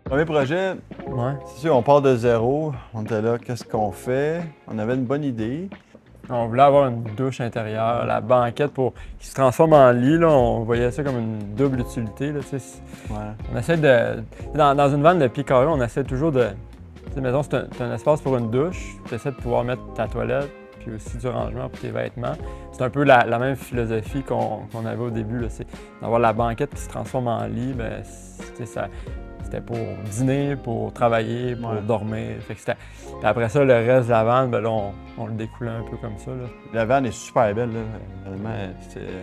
Premier projet, Ouais. c'est sûr, on part de zéro. On était là, qu'est-ce qu'on fait? On avait une bonne idée. On voulait avoir une douche intérieure, la banquette qui se transforme en lit, là, on voyait ça comme une double utilité. Là, tu sais. Ouais. On essaie de. Dans une vanne de pied carré, on essaie toujours de. Tu sais, mettons, c'est un espace pour une douche, tu essaies de pouvoir mettre ta toilette, puis aussi du rangement pour tes vêtements. C'est un peu la même philosophie qu'on avait au début, là, c'est d'avoir la banquette qui se transforme en lit. Ben, tu sais, c'était pour dîner, pour travailler, pour Ouais. dormir. Fait que puis après ça, le reste de la vanne, ben là, on le découlait un peu comme ça. Là. La vanne est super belle, là. Vraiment,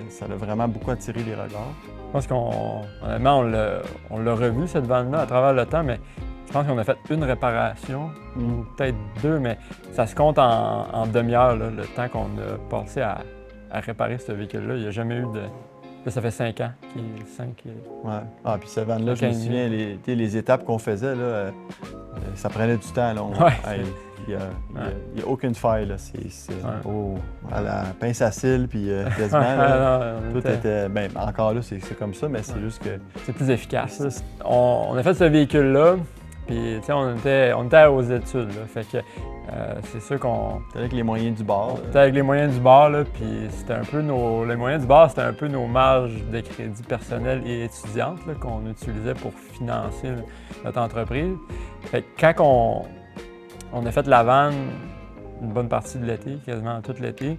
ça a vraiment beaucoup attiré les regards. Je pense honnêtement, on l'a revu, cette vanne-là, à travers le temps, mais je pense qu'on a fait une réparation, ou peut-être deux, mais ça se compte en demi-heure, là, le temps qu'on a passé à réparer ce véhicule-là. Il n'y a jamais eu de. Là, ça fait 5 ans. Ouais. Ah, puis cette vanne-là, je me 5 ans et souviens, demi. les étapes qu'on faisait, là, ça prenait du temps. Là. Ouais. Il n'y a aucune faille. Là. À la pince à cils, puis quasiment. Là, Non, tout était. Ben, encore là, c'est comme ça, mais c'est juste que. c'est plus efficace. Là. On a fait ce véhicule-là, puis tu sais, on était aux études. Là, fait que c'est sûr qu'on. C'était avec les moyens du bord. C'était avec les moyens du bord, là, puis c'était un peu les moyens du bord, c'était un peu nos marges de crédit personnel et étudiantes là, qu'on utilisait pour financer là, notre entreprise. Fait que quand on a fait la vanne une bonne partie de l'été, quasiment tout l'été,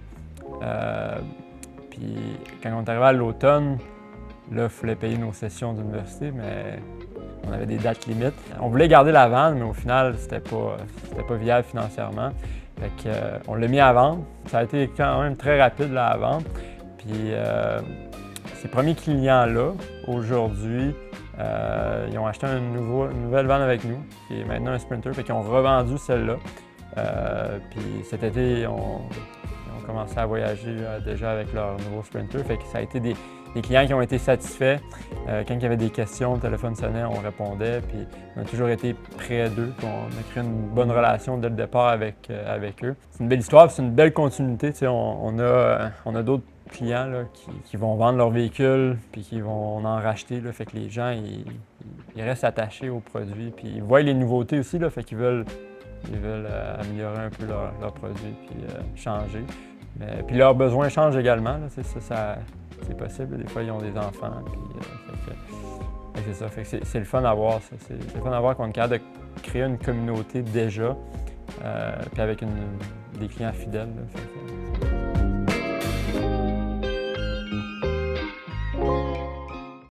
puis quand on est arrivé à l'automne, là, il fallait payer nos sessions d'université, mais on avait des dates limites. On voulait garder la vanne, mais au final, c'était pas viable financièrement. Fait que, on l'a mis à vendre. Ça a été quand même très rapide là, à vendre. Puis ces premiers clients-là, aujourd'hui, ils ont acheté une nouvelle vanne avec nous, qui est maintenant un Sprinter. Fait qu'ils ont revendu celle-là. Puis cet été, ils ont commencé à voyager déjà avec leur nouveau Sprinter. Fait que ça a été des clients qui ont été satisfaits. Quand il y avait des questions, le téléphone sonnait, on répondait. Puis on a toujours été près d'eux. Puis on a créé une bonne relation dès le départ avec eux. C'est une belle histoire, c'est une belle continuité. Tu sais, on a d'autres clients là, qui vont vendre leur véhicule puis qui vont en racheter. Là, fait que les gens, ils restent attachés aux produits. Puis ils voient les nouveautés aussi. Là, fait qu'ils veulent améliorer un peu leurs produits puis changer. Puis leurs besoins changent également. Là, c'est possible. Des fois, ils ont des enfants. Puis, c'est ça. Fait que c'est le fun à voir. C'est le fun à voir qu'on est capable de créer une communauté déjà, puis avec des clients fidèles. Là,